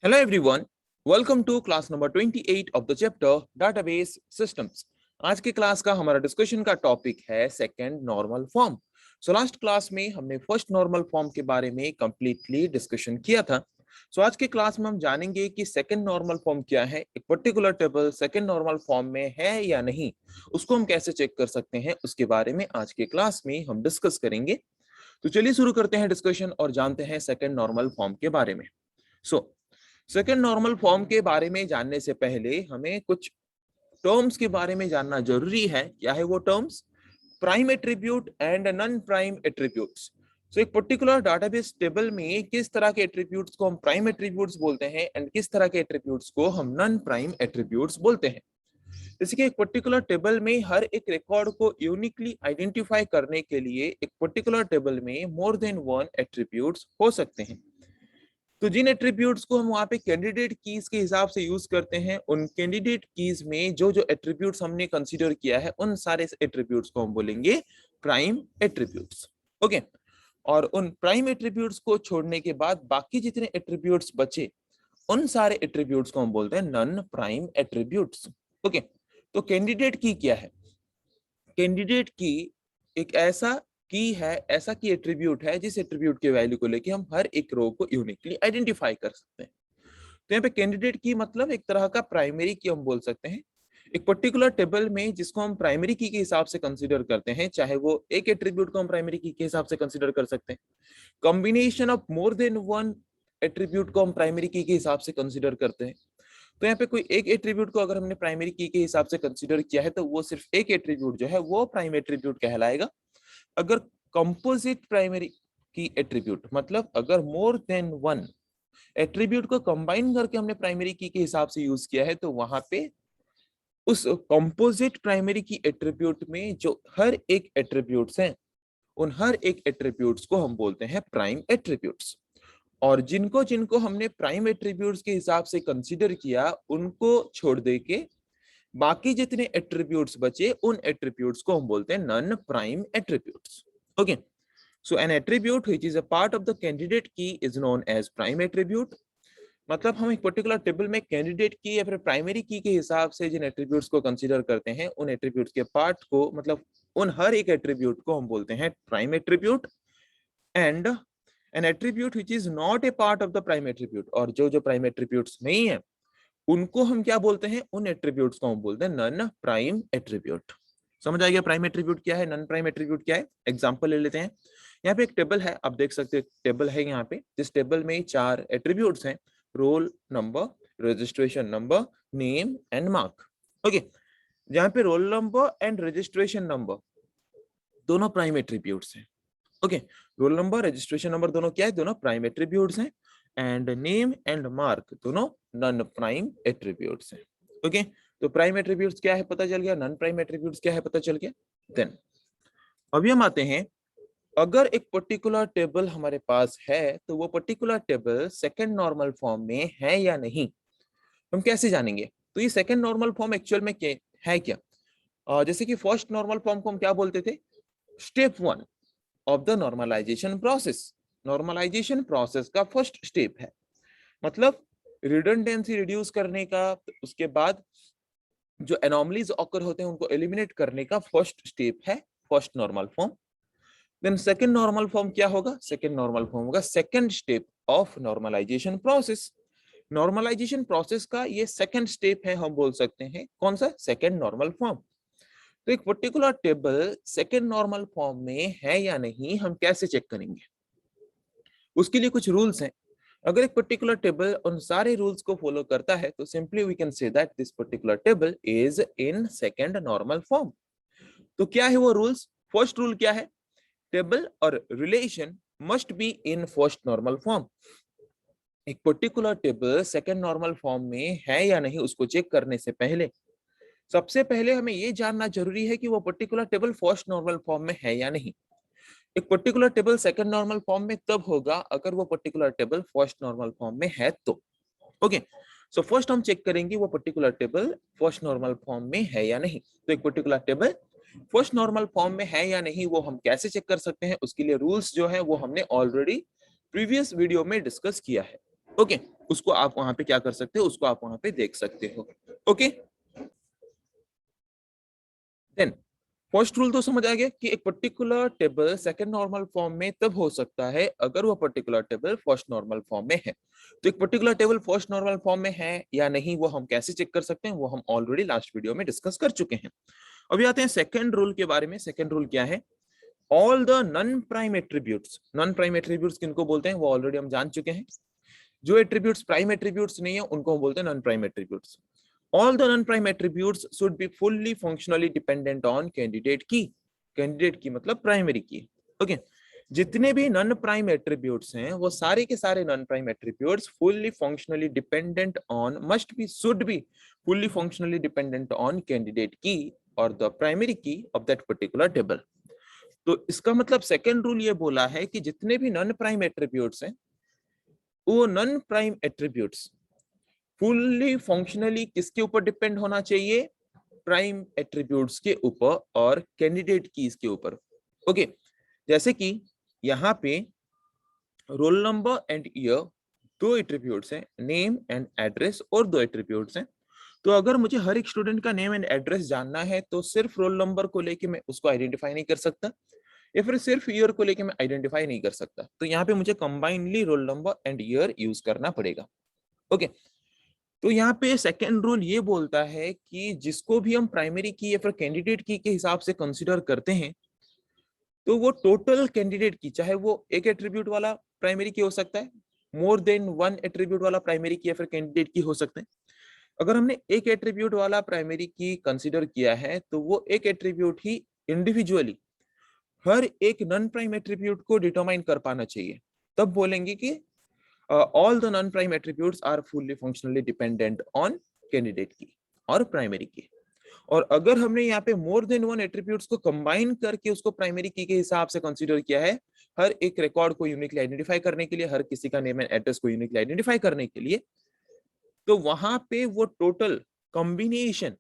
Hello everyone, welcome to class number 28 of the chapter database systems. आज के class का हमारा डिस्कशन का टॉपिक है second normal form. So last class में हमने फर्स्ट नॉर्मल फॉर्म के बारे में कंप्लीटली डिस्कशन किया था. सो आज के क्लास में हम जानेंगे कि सेकंड नॉर्मल फॉर्म क्या है, एक particular table second normal form में है या नहीं, उसको हम कैसे चेक कर सकते हैं, उसके बारे में आज के क्लास में हम डिस्कस करेंगे. तो चलिए शुरू करते हैं डिस्कशन और जानते हैं सेकंड नॉर्मल फॉर्म के बारे में. सेकंड नॉर्मल फॉर्म के बारे में जानने से पहले हमें कुछ टर्म्स के बारे में जानना जरूरी है. क्या है वो terms? Prime attribute and non prime attributes. एक पर्टिकुलर डाटाबेस टेबल में किस तरह के एट्रीब्यूट्स को हम प्राइम एट्रीब्यूट्स बोलते हैं एंड किस तरह के एट्रीब्यूट्स को हम नॉन प्राइम एट्रीब्यूट्स बोलते हैं. जैसे कि एक पर्टिकुलर टेबल में हर एक रिकॉर्ड को यूनिकली आइडेंटिफाई करने के लिए एक पर्टिकुलर टेबल में मोर देन वन एट्रीब्यूट्स हो सकते हैं. तो जिन एट्रीब्यूट्स को हम वहां पे कैंडिडेट कीज के हिसाब से यूज करते हैं, उन कैंडिडेट कीज में जो जो एट्रीब्यूट्स हमने कंसीडर किया है उन सारे एट्रीब्यूट्स को हम बोलेंगे प्राइम एट्रीब्यूट्स. ओके, और उन प्राइम एट्रीब्यूट्स को छोड़ने के बाद बाकी जितने एट्रीब्यूट्स बचे उन सारे एट्रीब्यूट्स को हम बोलते हैं नॉन प्राइम एट्रीब्यूट्स. ओके, तो कैंडिडेट की क्या है? कैंडिडेट की एक ऐसा की एट्रीब्यूट है जिस एट्रीब्यूट के वैल्यू को लेके हम हर एक रो को यूनिकली आइडेंटिफाई कर सकते हैं. तो यहाँ पे कैंडिडेट की मतलब एक तरह का प्राइमरी की हम बोल सकते हैं. एक पर्टिकुलर टेबल में जिसको हम प्राइमरी की के हिसाब से कंसीडर करते हैं, चाहे वो एक एट्रीब्यूट को हम प्राइमरी की के हिसाब से कंसीडर कर सकते हैं, combination of more than one attribute को हम प्राइमरी की के हिसाब से कंसीडर करते हैं. तो यहाँ पे कोई एक एट्रीब्यूट को अगर हमने प्राइमरी की के हिसाब से कंसीडर किया है तो वो सिर्फ एक एट्रीब्यूट जो है वो प्राइम एट्रीब्यूट कहलाएगा. अगर कंपोजिट प्राइमरी की एट्रीब्यूट मतलब अगर मोर देन वन एट्रीब्यूट को कंबाइन करके हमने प्राइमरी की के हिसाब से यूज किया है तो वहां पे उस कंपोजिट प्राइमरी की एट्रीब्यूट में जो हर एक एट्रीब्यूट्स हैं उन हर एक एट्रीब्यूट्स को हम बोलते हैं प्राइम एट्रीब्यूट्स. और जिनको जिनको हमने प्राइम एट्रीब्यूट्स के हिसाब से कंसीडर किया उनको छोड़ दे के बाकी जितने एट्रीब्यूट्स बचे उन एट्रीब्यूट्स को हम बोलते हैं non prime attributes. Okay, so an attribute which is a part of the candidate key is known as prime attribute. मतलब हम एक पर्टिकुलर टेबल में कैंडिडेट की या फिर प्राइमरी की के हिसाब से जिन एट्रीब्यूट्स को कंसीडर करते हैं उन एट्रीब्यूट्स के पार्ट को मतलब उन हर एक एट्रीब्यूट को हम बोलते हैं prime attribute. And N attribute which is not a part of the prime attribute, और जो जो प्राइम एट्रीब्यूट्स नहीं है उनको हम क्या बोलते हैं? उन एट्रीब्यूट्स को हम बोलते हैं नॉन प्राइम एट्रीब्यूट. समझ आ गया प्राइम एट्रीब्यूट क्या है, नॉन प्राइम एट्रीब्यूट क्या है? एग्जांपल ले लेते हैं. यहाँ पे एक टेबल है, आप देख सकते हैं टेबल है यहाँ पे. जिस टेबल में 4 एट्रीब्यूट्स हैं, roll number, registration number, name and mark. Okay, जहाँ पे roll number and registration number दोनों प्राइम एट्रीब्यूट्स हैं. Okay, roll number registration number दोनों क्या है? दोनों प्राइम एट्रीब्यूट्स हैं. एंड नेम एंड मार्क दोनों नॉन प्राइम एट्रीब्यूट्स हैं. ओके, तो प्राइम एट्रीब्यूट्स क्या है पता चल गया, नॉन प्राइम एट्रीब्यूट्स क्या है पता चल गया. देन अभी हम आते हैं, अगर एक पर्टिकुलर टेबल हमारे पास है तो वो particular table second normal form में है या नहीं, हम कैसे जानेंगे? तो ये सेकंड नॉर्मल फॉर्म एक्चुअल में है क्या? जैसे कि फर्स्ट नॉर्मल फॉर्म को हम क्या बोलते थे? Step 1 of the normalization process. Normalization process का फर्स्ट स्टेप है, मतलब रिडंडेंसी रिड्यूस करने का, उसके बाद जो एनॉमलीज ऑकर होते हैं उनको एलिमिनेट करने का फर्स्ट स्टेप है first normal form. Then second normal form क्या होगा? सेकंड नॉर्मल फॉर्म होगा second step of normalization process. Normalization process का ये सेकंड स्टेप है, हम बोल सकते हैं कौन सा? Second normal form. तो एक particular table second normal form में है या नहीं हम कैसे चेक करेंगे? उसके लिए कुछ रूल्स हैं. अगर एक पर्टिकुलर टेबल उन सारे रूल्स को फॉलो करता है तो simply we can say that this particular table is in second normal form. तो क्या है वो रूल्स? फर्स्ट रूल क्या है? टेबल और relation must be in first normal form. एक particular table second normal form में है या नहीं उसको चेक करने से पहले सबसे पहले हमें ये जानना जरूरी है कि वो particular table first normal form में है या नहीं. एक particular table second normal form में तब होगा अगर वो particular table first normal form में है तो. ओके, सो फर्स्ट हम चेक करेंगे वो particular table first normal form में है या नहीं. तो एक particular table first normal form में है या नहीं वो हम कैसे चेक कर सकते हैं? उसके लिए रूल्स जो है वो हमने ऑलरेडी प्रीवियस वीडियो में डिस्कस किया है. ओके, उसको आप वहां पे क्या कर सकते हो, उसको आप वहां पे देख सकते हो। ओके, देन फर्स्ट रूल तो समझ आ गया कि एक particular table second normal form में तब हो सकता है अगर वो particular table first normal form में है। तो एक particular table first normal form में है या नहीं, वो हम कैसे चेक कर सकते हैं, वो हम ऑलरेडी लास्ट वीडियो में डिस्कस कर चुके हैं। अभी आते हैं सेकंड रूल के बारे में। सेकंड रूल क्या है, all the non prime attributes. Non prime attributes किनको बोलते हैं वो ऑलरेडी हम जान चुके हैं। जो एट्रीब्यूट्स प्राइम एट्रीब्यूट्स नहीं है उनको हम बोलते हैं non prime attributes. All the non-prime attributes should be fully functionally dependent on candidate key. Candidate key मतलब primary key. Okay. जितने भी नॉन प्राइम एट्रीब्यूट्स हैं वो सारे के सारे non prime attributes fully functionally dependent on, must be, should be fully functionally dependent on candidate की और द प्राइमरी की ऑफ दैट पर्टिकुलर टेबल। तो इसका मतलब सेकेंड रूल ये बोला है कि जितने भी नॉन प्राइम एट्रीब्यूट्स हैं वो non prime attributes fully functionally किसके ऊपर डिपेंड होना चाहिए, प्राइम एट्रीब्यूट्स के ऊपर और कैंडिडेट कीज के ऊपर। ओके, जैसे कि यहाँ पे रोल नंबर एंड ईयर दो एट्रीब्यूट्स हैं, नेम एंड एड्रेस और दो एट्रीब्यूट्स हैं। तो अगर मुझे हर एक स्टूडेंट का नेम एंड एड्रेस जानना है तो सिर्फ रोल नंबर को लेके मैं उसको आइडेंटिफाई नहीं कर सकता, या फिर सिर्फ ईयर को लेके मैं आइडेंटिफाई नहीं कर सकता। तो यहाँ पे मुझे combinedly roll number and year use करना पड़ेगा। ओके, तो यहाँ पे सेकेंड रूल ये बोलता है कि जिसको भी हम प्राइमरी की या फिर कैंडिडेट की के हिसाब से कंसीडर करते हैं तो वो टोटल कैंडिडेट की, चाहे वो एक एट्रीब्यूट वाला प्राइमरी की हो सकता है, मोर देन वन एट्रीब्यूट वाला प्राइमरी की या फिर कैंडिडेट की हो सकते हैं। अगर हमने एक एट्रीब्यूट वाला प्राइमरी की कंसीडर किया है तो वो एक एट्रीब्यूट ही इंडिविजुअली हर एक नॉन प्राइम एट्रीब्यूट को डिटरमाइन कर पाना चाहिए, तब बोलेंगे कि all the non-prime attributes are fully functionally dependent on candidate की और प्राइमरी की। और अगर हमने यहाँ पे मोर देन वन एट्रीब्यूट्स को कंबाइन करके उसको प्राइमरी की के हिसाब से कंसीडर किया है, हर एक रिकॉर्ड को यूनिकली आइडेंटिफाई करने के लिए, हर किसी का नेम एंड एड्रेस को यूनिकली आइडेंटिफाई करने के लिए, तो वहां पे वो टोटल कॉम्बिनेशन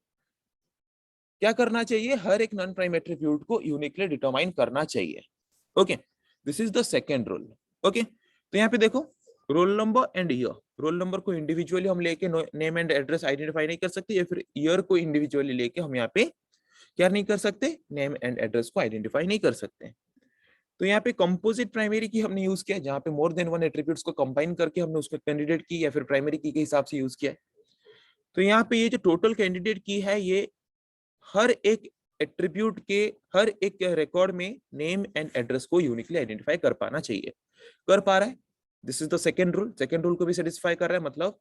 क्या करना चाहिए, हर एक नॉन प्राइम एट्रीब्यूट को यूनिकली डिटरमाइन करना चाहिए। Okay, this is the second rule. Okay, तो यहाँ पे देखो roll number and year, roll number को इंडिविजुअली हम लेके नेम एंड एड्रेस आइडेंटिफाई नहीं कर सकते, या फिर ईयर को इंडिविजुअली लेके हम यहाँ पे क्या नहीं कर सकते, नेम एंड एड्रेस को आइडेंटिफाई नहीं कर सकते। तो यहाँ पे कंपोजिट प्राइमरी की हमने यूज किया, जहाँ पे मोर देन वन एट्रीब्यूट्स को कंबाइन करके हमने उसको कैंडिडेट की या फिर प्राइमरी की के हिसाब से यूज किया। तो यहाँ पे ये जो टोटल कैंडिडेट की है ये हर एक एट्रीब्यूट के हर एक रिकॉर्ड में नेम एंड एड्रेस को यूनिकली आइडेंटिफाई कर पाना चाहिए। कर पा रहा है, this is the second rule. Second rule को भी सेटिस्फाई कर रहा है, मतलब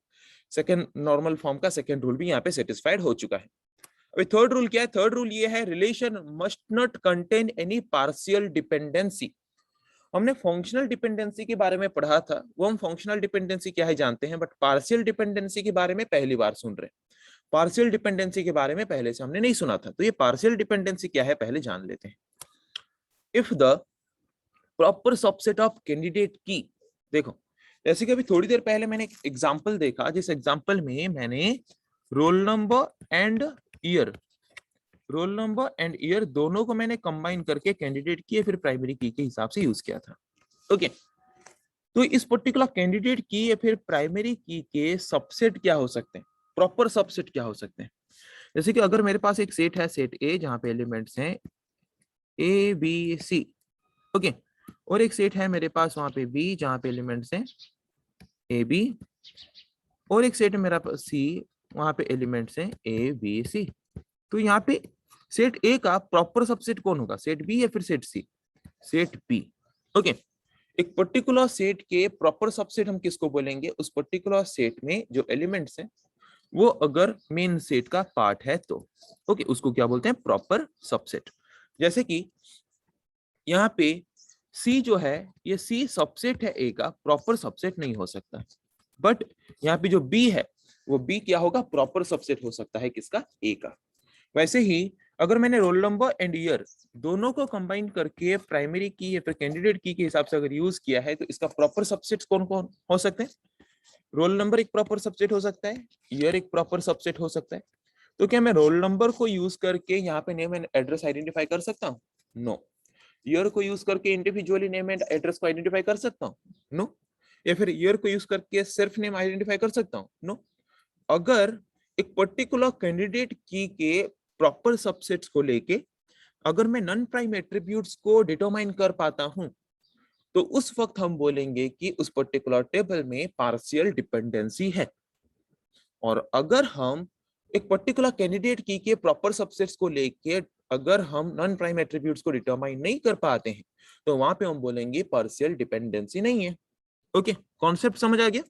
सेकेंड नॉर्मल फॉर्म का सेकेंड रूल भी यहाँ पे सेटिस्फाइड हो चुका है। अभी थर्ड रूल क्या है, थर्ड रूल ये है relation must not contain any partial dependency. हमने फंक्शनल डिपेंडेंसी के बारे में पढ़ा था, वो हम फंक्शनल डिपेंडेंसी क्या है जानते हैं, बट पार्शियल डिपेंडेंसी के बारे में पहली बार सुन रहे हैं। पार्शियल डिपेंडेंसी के बारे में पहले से हमने नहीं सुना था, तो ये पार्शियल डिपेंडेंसी क्या है पहले जान लेते हैं। If the proper subset of candidate की, देखो जैसे कि अभी थोड़ी देर पहले मैंने एक एग्जांपल देखा, जिस एग्जांपल में मैंने roll number and year, roll number and year दोनों को मैंने कंबाइन करके कैंडिडेट की या फिर प्राइमरी की के हिसाब से यूज किया था। ओके, तो इस पर्टिकुलर कैंडिडेट की या फिर प्राइमरी की के सबसेट क्या हो सकते हैं, प्रॉपर सबसेट क्या हो सकते हैं। जैसे कि अगर मेरे पास एक सेट है, सेट ए, जहां पे एलिमेंट्स हैं ए बी सी। ओके, और एक सेट है मेरे पास वहां पे बी, जहां पे एलिमेंट्स हैं ए बी, और एक सेट है मेरा पास सी, वहां पे एलिमेंट्स हैं ए बी सी। तो यहाँ पे सेट ए का प्रॉपर सबसेट कौन होगा, सेट बी या फिर सेट सी, सेट बी। ओके, एक पर्टिकुलर सेट के प्रॉपर सबसेट हम किसको बोलेंगे, उस पर्टिकुलर सेट में जो एलिमेंट्स हैं वो अगर मेन सेट का पार्ट है तो। ओके, उसको क्या बोलते हैं, प्रॉपर सबसेट। जैसे कि यहाँ पे सी जो है ये सी सबसेट है ए का, प्रॉपर सबसेट नहीं हो सकता। बट यहाँ पे जो बी है वो बी क्या होगा, प्रॉपर सबसेट हो सकता है किसका, ए का। वैसे ही अगर मैंने रोल नंबर एंड ईयर दोनों को कंबाइन करके प्राइमरी की या फिर कैंडिडेट की के हिसाब से अगर यूज किया है तो इसका प्रॉपर सबसेट कौन कौन हो सकते हैं, रोल नंबर एक प्रॉपर सबसेट हो सकता है, ईयर एक प्रॉपर सबसेट हो सकता है। तो क्या मैं रोल नंबर को यूज करके यहाँ पे नेम एंड एड्रेस आइडेंटिफाई कर सकता हूँ, नो। ईयर को यूज करके इंडिविजुअली नेम एंड एड्रेस को आइडेंटिफाई कर सकता हूँ, नो। या फिर ईयर को यूज करके सिर्फ नेम आइडेंटिफाई कर सकता हूँ? नो। अगर एक पर्टिकुलर कैंडिडेट की के प्रॉपर सबसेट्स को लेके अगर मैं नॉन प्राइम एट्रीब्यूट्स को डिटरमाइन कर पाता हूं, तो उस वक्त हम बोलेंगे कि उस पर्टिकुलर टेबल में पार्शियल डिपेंडेंसी है। और अगर हम एक पर्टिकुलर कैंडिडेट की के प्रॉपर सबसेट्स को लेके अगर हम नॉन प्राइम एट्रीब्यूट्स को डिटरमाइन नहीं कर पाते हैं, तो वहां पे हम बोलेंगे पार्शियल डिपेंडेंसी नहीं है। ओके, कॉन्सेप्ट समझ आ गया?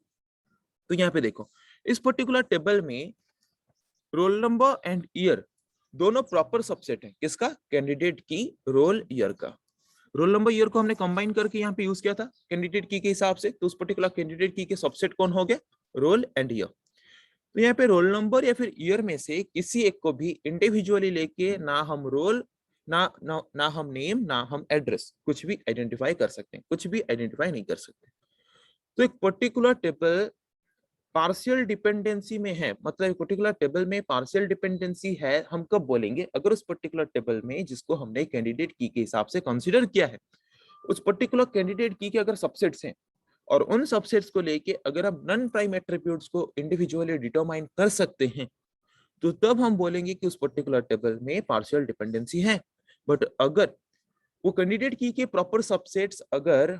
तो यहाँ पे देखो, इस पर्टिकुलर टेबल में रोल नंबर एंड ईयर दोनों प्रॉपर सबसेट है। किसका? कैंडिडेट की रोल ईयर का। रोल नंबर ईयर को हमने कंबाइन करके यहाँ पे यूज किया था कैंडिडेट की के हिसाब से, तो उस पर्टिकुलर कैंडिडेट की के सबसेट कौन हो गया? Roll and year. तो यहाँ पे रोल नंबर या फिर ईयर में से किसी एक को भी इंडिविजुअली लेके ना हम रोल ना हम नेम ना हम एड्रेस कुछ भी आइडेंटिफाई कर सकते हैं, कुछ भी आइडेंटिफाई नहीं कर सकते। तो एक पर्टिकुलर टेबल पार्शियल डिपेंडेंसी में है, मतलब एक पर्टिकुलर टेबल में पार्शियल डिपेंडेंसी है, हम कब बोलेंगे? अगर उस पर्टिकुलर टेबल में जिसको हमने कैंडिडेट की के हिसाब से कंसीडर किया है, उस पर्टिकुलर कैंडिडेट की के अगर सबसेट्स हैं और उन सबसेट्स को लेके अगर हम नॉन प्राइम एट्रीब्यूट्स को इंडिविजुअली डिटरमाइन कर सकते हैं, तो तब हम बोलेंगे कि उस पर्टिकुलर टेबल में पार्शियल डिपेंडेंसी है। बट अगर वो कैंडिडेट की के प्रॉपर सबसेट्स अगर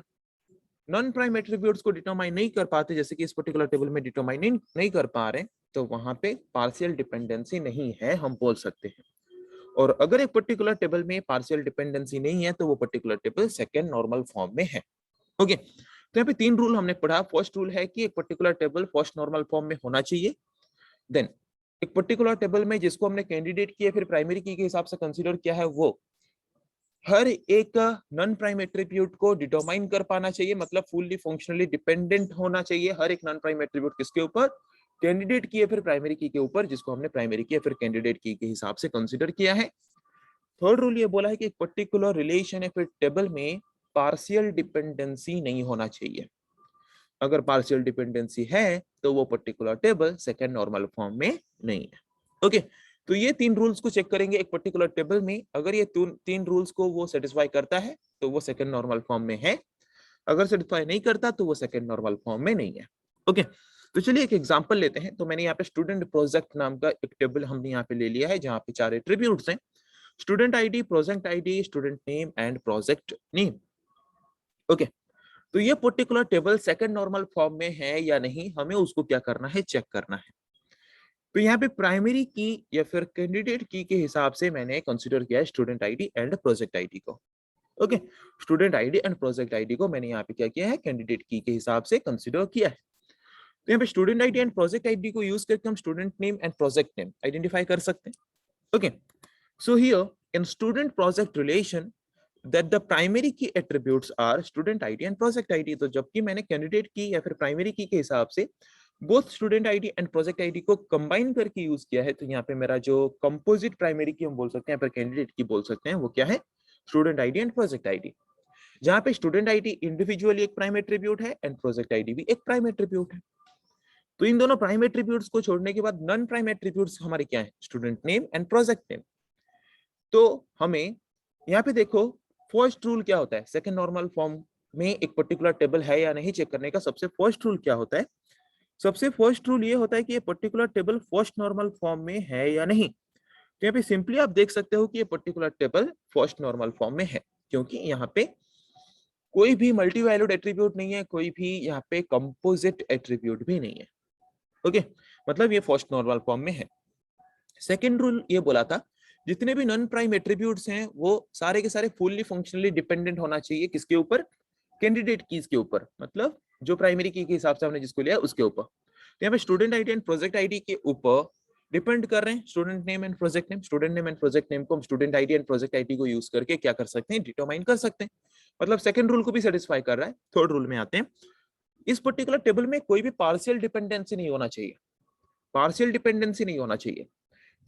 नॉन प्राइम एट्रीब्यूट्स को डिटरमाइन नहीं कर पाते, जैसे कि इस पर्टिकुलर टेबल में डिटरमाइन नहीं कर पा रहे, तो वहां पे पार्शियल डिपेंडेंसी नहीं है, हम बोल सकते हैं। और अगर एक पर्टिकुलर टेबल में पार्शियल डिपेंडेंसी नहीं है, तो वो particular table second normal form में है। ओके, तो यहाँ पे 3 रूल हमने पढ़ा। फर्स्ट रूल है कि एक particular table first normal form में होना चाहिए। देन एक पर्टिकुलर टेबल में जिसको हमने कैंडिडेट की या फिर प्राइमरी की के हिसाब से कंसीडर किया है, वो हर एक नॉन प्राइम एट्रीब्यूट को डिटरमाइन कर पाना चाहिए, मतलब फुल्ली फंक्शनली डिपेंडेंट होना चाहिए हर एक नॉन प्राइम एट्रीब्यूट किसके ऊपर? कैंडिडेट की या फिर प्राइमरी की के ऊपर, जिसको हमने प्राइमरी की या फिर कैंडिडेट की के हिसाब से कंसीडर किया है। थर्ड रूल ये बोला है कि एक पर्टिकुलर रिलेशन या फिर टेबल में पार्शियल डिपेंडेंसी नहीं होना चाहिए। अगर पार्शियल डिपेंडेंसी है तो वो particular table second normal form में नहीं है। ओके, तो ये 3 रूल्स को चेक करेंगे एक पर्टिकुलर टेबल में। अगर ये 3 रूल्स को वो सेटिस्फाई करता है तो वो सेकंड नॉर्मल फॉर्म में है, अगर सेटिस्फाई नहीं करता तो वो सेकंड नॉर्मल फॉर्म में नहीं है। ओके, तो चलिए एक एग्जांपल लेते हैं। तो मैंने यहाँ पे स्टूडेंट प्रोजेक्ट नाम का एक टेबल हमने यहाँ पे ले लिया है, जहाँ पे 4 एट्रीब्यूट्स हैं: student ID, project ID, student name and project name. Okay, तो ये particular table second normal form में है या नहीं, हमें उसको क्या करना है? चेक करना है। तो यहाँ पे प्राइमरी की या फिर कैंडिडेट की के हिसाब से मैंने कंसीडर किया है student ID and project ID को। Okay, student ID and project ID को मैंने यहाँ पे क्या किया है? कैंडिडेट की के हिसाब से कंसीडर किया है। तो यहाँ पे student ID and project ID को यूज करके हम student name and project name identify कर सकते हैं। Okay, so here in student project relation that the primary key attributes are student ID and project ID। तो जबकि मैंने कैंडिडेट की या फिर प्राइमरी की के हिसाब से both student ID and project ID को कंबाइन करके यूज किया है, तो यहाँ पे मेरा जो कंपोजिट प्राइमरी की हम बोल सकते हैं, पर कैंडिडेट की बोल सकते हैं, वो क्या है? Student ID and project ID. जहाँ पे स्टूडेंट आईडी इंडिविजुअली एक प्राइम एट्रीब्यूट है एंड प्रोजेक्ट आईडी भी एक प्राइम एट्रीब्यूट है। तो इन दोनों प्राइम एट्रीब्यूट्स को छोड़ने के बाद नॉन प्राइम एट्रीब्यूट्स हमारे क्या है? Student name and project name. तो हमें यहाँ पे देखो, फर्स्ट रूल क्या होता है? सेकंड नॉर्मल फॉर्म में एक पर्टिकुलर टेबल है या नहीं चेक करने का सबसे फर्स्ट रूल क्या होता है? सबसे फर्स्ट रूल ये होता है कि ये particular table first normal form में है या नहीं। तो यहाँ पे सिंपली आप देख सकते हो कि ये particular table first normal form में है, क्योंकि यहाँ पे कोई भी मल्टी वैल्यूड एट्रीब्यूट नहीं है, कोई भी यहाँ पे कंपोजिट एट्रीब्यूट भी नहीं है। ओके, मतलब ये फर्स्ट नॉर्मल फॉर्म में है। सेकेंड रूल ये बोला था, जितने भी नॉन प्राइम एट्रीब्यूट्स हैं वो सारे के सारे फुल्ली फंक्शनली डिपेंडेंट होना चाहिए किसके ऊपर? कैंडिडेट कीज के ऊपर, मतलब जो प्राइमरी की के हिसाब से हमने जिसको लिया उसके ऊपर। तो यहाँ पे student ID and project ID के ऊपर डिपेंड कर रहे हैं student name and project name. Student name and project name को हम student ID and project ID को यूज करके क्या कर सकते हैं? डिटरमाइन कर सकते हैं। मतलब सेकंड रूल को भी सेटिस्फाई कर रहा है। थर्ड रूल में आते हैं, इस पर्टिकुलर टेबल में कोई भी पार्शियल डिपेंडेंसी नहीं होना चाहिए। पार्शियल डिपेंडेंसी नहीं होना चाहिए।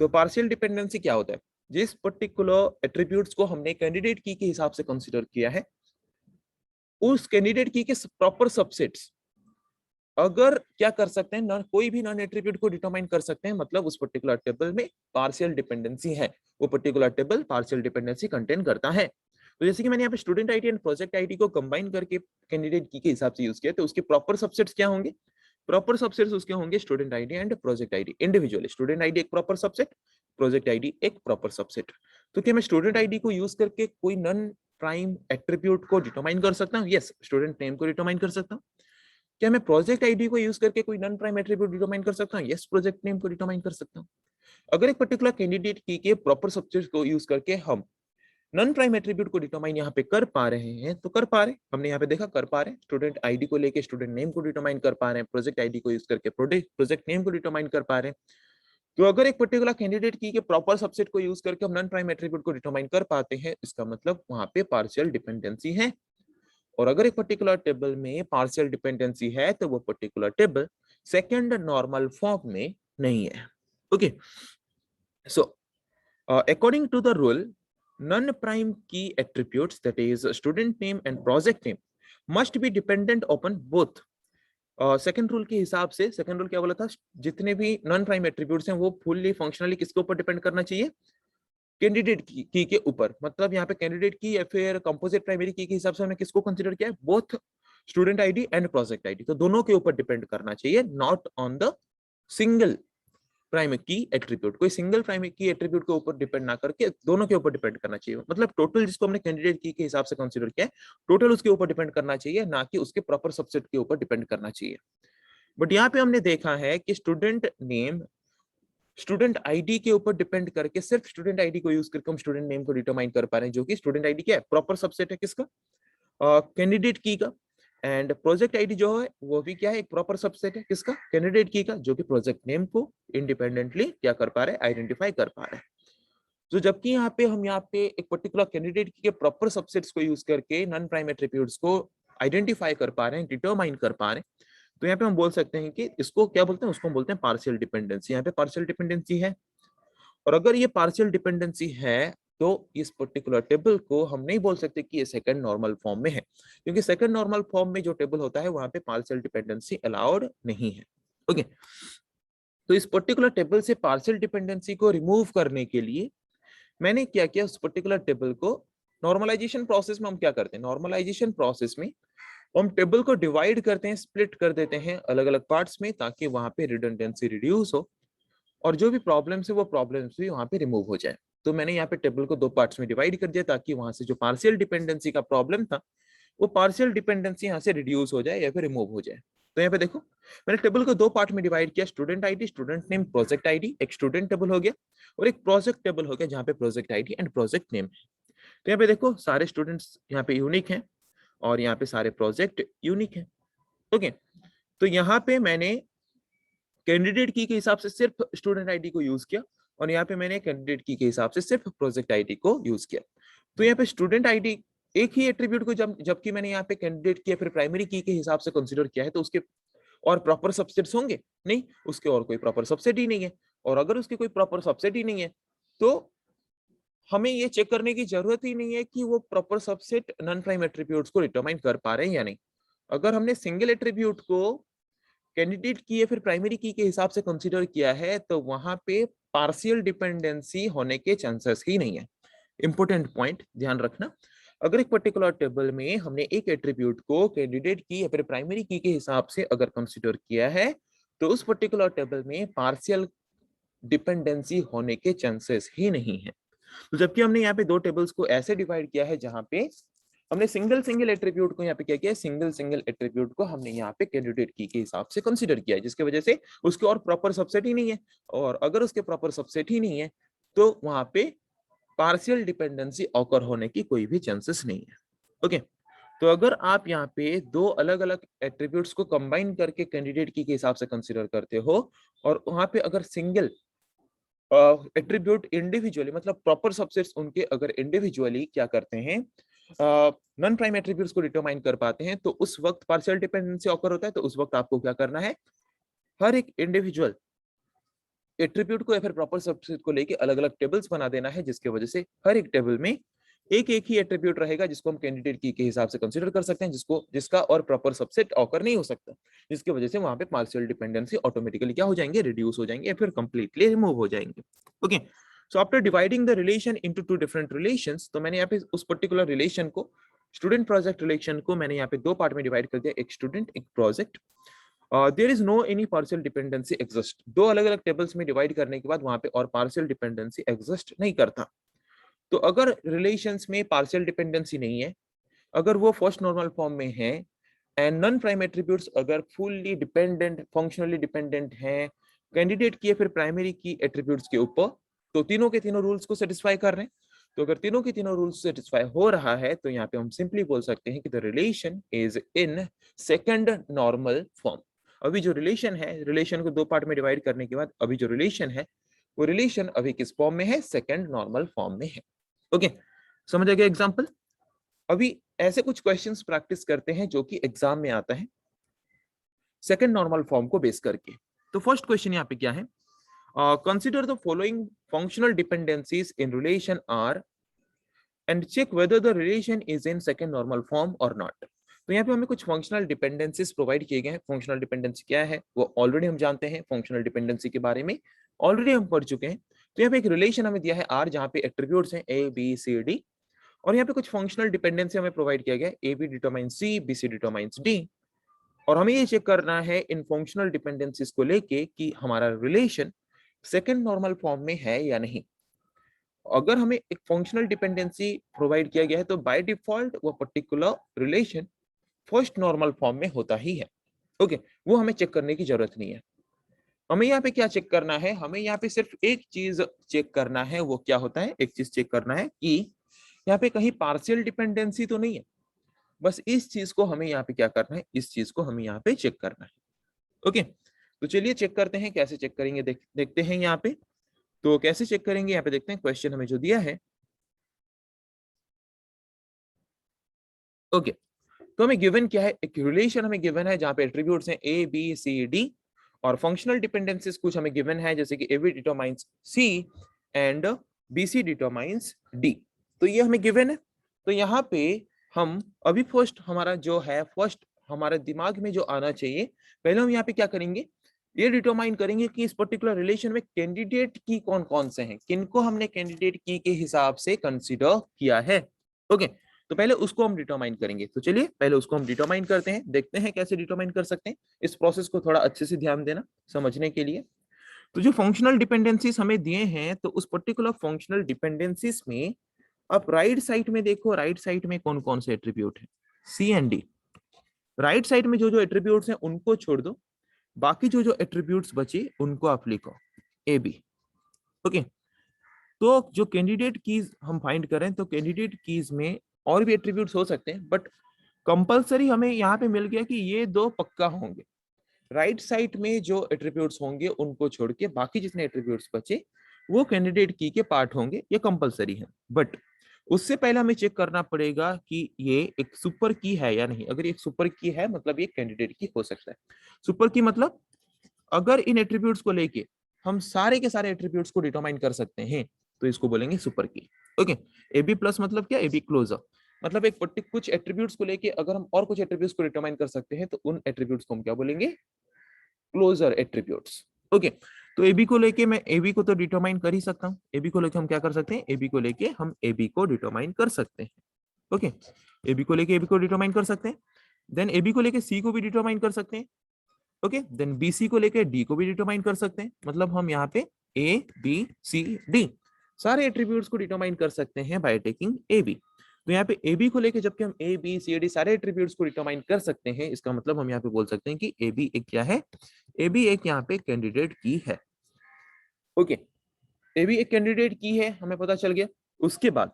तो पार्शियल डिपेंडेंसी क्या होता है? जिस पर्टिकुलर एट्रीब्यूट्स को हमने कैंडिडेट की के हिसाब से कंसीडर किया है, उस कैंडिडेट की के प्रॉपर सबसेट्स अगर क्या कर सकते हैं? कोई भी नॉन एट्रीब्यूट को डिटरमाइन कर सकते हैं, मतलब उस पर्टिकुलर टेबल में पार्शियल डिपेंडेंसी है, वो particular table partial dependency contain करता है। तो जैसे कि मैंने यहाँ पे student ID and project ID को कंबाइन करके कैंडिडेट की के हिसाब से यूज किया, तो उसके प्रॉपर सबसेट्स क्या होंगे? प्रॉपर सबसेट्स उसके होंगे student ID and project ID individually. Student ID एक प्रॉपर सबसेट, प्रोजेक्ट आईडी एक प्रॉपर सबसेट। तो क्या मैं स्टूडेंट आईडी को यूज करके कोई नॉन प्राइम एट्रीब्यूट को डिटरमाइन कर सकता हूँ? यस, स्टूडेंट नेम को डिटरमाइन कर सकता हूँ। क्या मैं प्रोजेक्ट आईडी को यूज करके कोई नॉन प्राइम एट्रीब्यूट डिटरमाइन कर सकता हूँ? यस, प्रोजेक्ट नेम को डिटरमाइन कर सकता हूँ। अगर एक पर्टिकुलर कैंडिडेट की के प्रॉपर सबसेट को यूज करके हम नॉन प्राइम एट्रीब्यूट को डिटरमाइन यहाँ पे कर पा रहे हैं, तो कर पा रहे, हमने यहाँ पे देखा कर पा रहे हैं। स्टूडेंट आईडी को लेके स्टूडेंट नेम को डिटरमाइन कर पा रहे हैं, प्रोजेक्ट आईडी को यूज करके प्रोजेक्ट नेम को डिटरमाइन कर पा रहे हैं। तो अगर एक पर्टिकुलर कैंडिडेट की के प्रॉपर सबसेट को यूज करके हम नॉन प्राइम एट्रीब्यूट को डिटरमाइन कर पाते हैं, इसका मतलब वहां पे पार्शियल डिपेंडेंसी है। और अगर एक पर्टिकुलर टेबल में पार्शियल डिपेंडेंसी है, तो वो particular table second normal form में नहीं है। Okay, so according to the rule, non-prime key attributes, that is student name and project name, must be dependent upon both. Second rule के हिसाब से, सेकंड रूल क्या बोला था? जितने भी नॉन प्राइम एट्रीब्यूट्स हैं वो फुल्ली फंक्शनली किसके ऊपर डिपेंड करना चाहिए? कैंडिडेट की के ऊपर। मतलब यहाँ पे कैंडिडेट की या फिर कंपोजिट प्राइमरी की के हिसाब से हमने किसको कंसीडर किया है? Both student ID and project ID. तो दोनों के ऊपर डिपेंड करना चाहिए, not on the single prime की एट्रीब्यूट। कोई सिंगल प्राइम की एट्रीब्यूट के ऊपर डिपेंड ना करके दोनों के ऊपर डिपेंड करना चाहिए। मतलब टोटल जिसको हमने कैंडिडेट की के हिसाब से कंसीडर किया है, टोटल उसके ऊपर डिपेंड करना चाहिए, ना कि उसके प्रॉपर सबसेट के ऊपर डिपेंड करना चाहिए। बट यहाँ पे हमने देखा है कि स्टूडेंट नेम स्टूडेंट आईडी के ऊपर डिपेंड करके, सिर्फ स्टूडेंट आईडी को यूज करके हम स्टूडेंट नेम को डिटरमाइन कर पा रहे हैं, जो कि स्टूडेंट आईडी क्या है? प्रॉपर सबसेट है किसका? कैंडिडेट की का। एंड प्रोजेक्ट आईडी जो है वो भी क्या है? एक प्रॉपर सबसेट है किसका? कैंडिडेट की का, जो कि प्रोजेक्ट नेम को इंडिपेंडेंटली क्या कर पा रहे हैं? आइडेंटिफाई कर पा रहे हैं। तो जबकि यहाँ पे हम यहाँ पे एक पर्टिकुलर कैंडिडेट की के प्रॉपर सबसेट्स को यूज करके नॉन प्राइम एट्रीब्यूट्स को आइडेंटिफाई कर पा रहे हैं, डिटरमाइन कर पा रहे हैं, तो यहाँ पे हम बोल सकते हैं कि इसको क्या बोलते हैं? उसको हम बोलते हैं पार्शियल डिपेंडेंसी। यहाँ पे पार्शियल डिपेंडेंसी है। और अगर ये पार्शियल डिपेंडेंसी है, तो इस पर्टिकुलर टेबल को हम नहीं बोल सकते कि ये सेकंड नॉर्मल फॉर्म में है, क्योंकि सेकंड नॉर्मल फॉर्म में जो टेबल होता है वहां पे पार्शियल डिपेंडेंसी अलाउड नहीं है। ओके, तो इस पर्टिकुलर टेबल से पार्शियल डिपेंडेंसी को रिमूव करने के लिए मैंने क्या किया? उस पर्टिकुलर टेबल को नॉर्मलाइजेशन प्रोसेस में हम क्या करते हैं? नॉर्मलाइजेशन प्रोसेस में हम टेबल को डिवाइड करते हैं, स्प्लिट कर देते हैं अलग अलग पार्ट्स में, ताकि वहां पे रिडंडेंसी रिड्यूस हो और जो भी प्रॉब्लम्स है वो प्रॉब्लम्स भी वहां पे रिमूव हो जाए। तो मैंने यहाँ पे टेबल को दो पार्ट्स में डिवाइड कर दिया, ताकि वहां से जो पार्शियल डिपेंडेंसी का प्रॉब्लम था, वो पार्शियल डिपेंडेंसी यहाँ से रिड्यूस हो जाए या फिर रिमूव हो जाए। तो यहाँ पे देखो, मैंने टेबल को दो पार्ट में डिवाइड किया, student ID, student name, project ID. एक स्टूडेंट टेबल हो गया और एक प्रोजेक्ट टेबल हो गया, जहाँ पे project ID and project name. तो यहाँ पे देखो, सारे स्टूडेंट्स यहाँ पे यूनिक हैं और यहाँ पे सारे प्रोजेक्ट यूनिक हैं। ओके, तो यहाँ पे मैंने कैंडिडेट की के हिसाब से सिर्फ स्टूडेंट आईडी को यूज किया और यहाँ पे मैंने कैंडिडेट की के हिसाब से सिर्फ प्रोजेक्ट आईडी को यूज किया। तो यहाँ पे स्टूडेंट आईडी एक ही एट्रीब्यूट को जबकि मैंने यहाँ पे कैंडिडेट की या फिर प्राइमरी की के हिसाब से कंसीडर किया है, तो उसके और प्रॉपर सबसेट्स होंगे? नहीं, उसके और कोई प्रॉपर सबसेट ही नहीं है। और अगर उसके कोई प्रॉपर सबसेट ही नहीं है, तो हमें ये चेक करने की जरूरत ही नहीं है कि वो proper subset non prime attributes को डिटरमाइन कर पा रहे हैं या नहीं। अगर हमने सिंगल एट्रीब्यूट को कैंडिडेट की या फिर प्राइमरी की के हिसाब से कंसीडर किया है, तो वहां पे पार्शियल डिपेंडेंसी होने के चांसेस ही नहीं है। इंपॉर्टेंट पॉइंट ध्यान रखना, अगर एक पर्टिकुलर टेबल में हमने एक एट्रीब्यूट को कैंडिडेट की या फिर प्राइमरी की के हिसाब से अगर कंसीडर किया है, तो उस पर्टिकुलर टेबल में पार्शियल डिपेंडेंसी होने के चांसेस ही नहीं है। तो जबकि हमने यहाँ पे दो टेबल्स को ऐसे डिवाइड किया है, जहां पे हमने सिंगल एट्रीब्यूट को यहाँ पे क्या किया है? सिंगल एट्रीब्यूट को हमने यहाँ पे कैंडिडेट की के हिसाब से कंसीडर किया है, जिसकी वजह से उसके और प्रॉपर सबसेट ही नहीं है। और अगर उसके प्रॉपर सबसेट ही नहीं है, तो वहां पे पार्शियल डिपेंडेंसी ऑकर होने की कोई भी चांसेस नहीं है। ओके, तो अगर आप यहाँ पे दो अलग अलग एट्रीब्यूट्स को कंबाइन करके कैंडिडेट की के हिसाब से कंसीडर करते हो, और वहां पे अगर सिंगल एट्रीब्यूट इंडिविजुअली, मतलब प्रॉपर सबसेट्स उनके अगर इंडिविजुअली क्या करते हैं, नॉन प्राइम एट्रीब्यूट्स को डिटरमाइन कर पाते हैं, तो उस वक्त पार्शियल डिपेंडेंसी ऑकर होता है। तो उस वक्त आपको क्या करना है? हर एक इंडिविजुअल एट्रीब्यूट को या फिर प्रॉपर सबसेट को लेके अलग अलग टेबल्स बना देना है, जिसकी वजह से हर एक टेबल में एक ही एट्रीब्यूट रहेगा, जिसको हम कैंडिडेट की के हिसाब से कंसीडर कर सकते हैं, जिसका और प्रॉपर सबसेट ऑकर नहीं हो सकता, जिसकी वजह से वहां पे पार्शियल डिपेंडेंसी ऑटोमेटिकली क्या हो जाएंगे? रिड्यूस हो जाएंगे या फिर कंप्लीटली रिमूव हो जाएंगे। Okay, so after dividing the relation into two different relations, तो मैंने यहाँ पे उस पर्टिकुलर रिलेशन को, स्टूडेंट प्रोजेक्ट रिलेशन को मैंने यहाँ पे दो पार्ट में डिवाइड कर दिया, एक स्टूडेंट एक project. There is no any partial dependency exist. दो अलग अलग टेबल्स में डिवाइड करने के बाद वहां पे और पार्शियल डिपेंडेंसी एग्जिस्ट नहीं करता। तो अगर रिलेशंस में पार्शियल डिपेंडेंसी नहीं है, अगर वो फर्स्ट नॉर्मल फॉर्म में है, एंड नॉन प्राइम एट्रीब्यूट्स अगर फुल्ली डिपेंडेंट, फंक्शनली डिपेंडेंट हैं कैंडिडेट की या फिर प्राइमरी की एट्रीब्यूट्स के ऊपर, तो तीनों के तीनों रूल्स को सेटिस्फाई कर रहे हैं। तो अगर तीनों के तीनों रूल्स सेटिस्फाई हो रहा है तो यहाँ पे हम सिंपली बोल सकते हैं कि the relation is in second normal form. अभी जो रिलेशन है, रिलेशन को दो पार्ट में डिवाइड करने के बाद अभी जो रिलेशन है वो रिलेशन अभी किस फॉर्म में है? सेकंड नॉर्मल फॉर्म में है। ओके, समझ आ गया एग्जांपल? अभी ऐसे कुछ क्वेश्चंस प्रैक्टिस करते हैं जो कि एग्जाम में आता है सेकंड नॉर्मल फॉर्म को बेस करके। तो फर्स्ट क्वेश्चन यहाँ पे क्या है? Consider the following functional dependencies in relation R and check whether the relation is in second normal form और नॉट। तो यहाँ पे हमें कुछ फंक्शनल डिपेंडेंसीज प्रोवाइड किए गए हैं। फंक्शनल डिपेंडेंसी क्या है वो ऑलरेडी हम जानते हैं, फंक्शनल डिपेंडेंसी के बारे में ऑलरेडी हम पढ़ चुके हैं। तो यहाँ पे एक रिलेशन हमें दिया है आर, जहाँ पे एट्रीब्यूट्स हैं ए बी सी डी, और यहाँ पे कुछ फंक्शनल डिपेंडेंसी हमें प्रोवाइड किया गया है, A B determine C, B C determines D. और हमें ये चेक करना है इन फंक्शनल डिपेंडेंसीज को लेके कि हमारा रिलेशन सेकंड नॉर्मल फॉर्म में है या नहीं। अगर हमें एक फंक्शनल डिपेंडेंसी प्रोवाइड किया गया है तो बाय डिफॉल्ट वो particular relation first normal form में होता ही है। ओके, वो हमें चेक करने की जरूरत नहीं है। हमें यहाँ पे क्या चेक करना है? हमें यहाँ पे सिर्फ एक चीज चेक करना है। वो क्या होता है? एक चीज चेक करना है कि यहाँ पे कहीं पार्शियल डिपेंडेंसी तो नहीं है। बस इस चीज को हमें यहाँ पे क्या करना है? इस चीज को हमें यहाँ पे चेक करना है। ओके, तो चलिए चेक करते हैं। कैसे चेक करेंगे देखते हैं यहाँ पे। तो कैसे चेक करेंगे यहाँ पे देखते हैं। क्वेश्चन हमें जो दिया है, ओके, तो हमें गिवन क्या है? एक रिलेशन हमें गिवन है जहां पे एट्रीब्यूट्स हैं ए बी सी डी, और फंक्शनल डिपेंडेंसीज कुछ हमें गिवन है जैसे कि A B determines C and B C determines D. तो ये हमें गिवन है। तो यहाँ पे हम अभी फर्स्ट हमारा जो है, फर्स्ट हमारे दिमाग में जो आना चाहिए, पहले हम यहाँ पे क्या करेंगे? ये डिटरमाइन करेंगे कि इस पर्टिकुलर रिलेशन में कैंडिडेट की कौन कौन से हैं, किनको हमने कैंडिडेट की के हिसाब से कंसिडर किया है। ओके, तो पहले उसको हम डिटरमाइन करेंगे। तो चलिए पहले उसको हम डिटरमाइन करते हैं, देखते हैं कैसे डिटरमाइन कर सकते हैं। इस प्रोसेस को थोड़ा अच्छे से ध्यान देना समझने के लिए। तो जो फंक्शनल डिपेंडेंसीज हमें दिए हैं, तो उस पर्टिकुलर फंक्शनल डिपेंडेंसीज में आप राइट साइड में देखो, राइट साइड में कौन कौन से एट्रीब्यूट है? सी एंड डी। राइट साइड में जो जो एट्रीब्यूट्स हैं उनको छोड़ दो, बाकी जो जो एट्रीब्यूट्स बचे उनको आप लिखो ए बी। ओके, तो जो कैंडिडेट कीज हम फाइंड करें, तो कैंडिडेट कीज में और भी एट्रीब्यूट्स हो सकते हैं, बट कंपलसरी हमें यहाँ पे मिल गया कि ये दो पक्का होंगे। राइट साइड में जो एट्रीब्यूट्स होंगे उनको छोड़ के बाकी जितने एट्रीब्यूट्स बचे वो कैंडिडेट की के पार्ट होंगे, ये कंपलसरी है। बट उससे पहले हमें चेक करना पड़ेगा कि ये एक सुपर की है या नहीं। अगर ये एक सुपर की है मतलब ये कैंडिडेट की हो सकता है। सुपर की मतलब अगर इन एट्रीब्यूट्स को लेके हम सारे के सारे एट्रीब्यूट्स को डिटरमाइन कर सकते हैं तो इसको बोलेंगे सुपर की। ओके, ए बी प्लस मतलब क्या? ए बी क्लोजर मतलब एक कुछ एट्रीब्यूट्स को लेके अगर हम और कुछ एट्रीब्यूट्स को डिटरमाइन कर सकते हैं तो उन एट्रीब्यूट्स को हम क्या बोलेंगे? Closure attributes. ओके, तो ए बी को लेके मैं ए बी को तो डिटरमाइन कर ही सकता हूँ। ए बी को लेके हम क्या कर सकते हैं? ए बी को लेके हम ए बी को डिटरमाइन कर सकते हैं। ओके, ए बी को लेके ए बी को डिटरमाइन कर सकते हैं। देन ए बी को लेके सी को भी डिटरमाइन कर सकते हैं। ओके, देन बी सी को लेके डी को भी डिटरमाइन कर सकते हैं। मतलब हम यहाँ पे ए बी सी डी सारे एट्रीब्यूट्स को डिटरमाइन कर सकते हैं बाय टेकिंग ए बी। तो यहाँ पे ए बी को लेके जबकि हम ए बी सी डी सारे एट्रीब्यूट्स को डिटरमाइन कर सकते हैं, इसका मतलब हम यहाँ पे बोल सकते हैं कि ए बी एक क्या है? ए बी एक यहाँ पे कैंडिडेट की है। ओके, ए बी एक कैंडिडेट की है, हमें पता चल गया। उसके बाद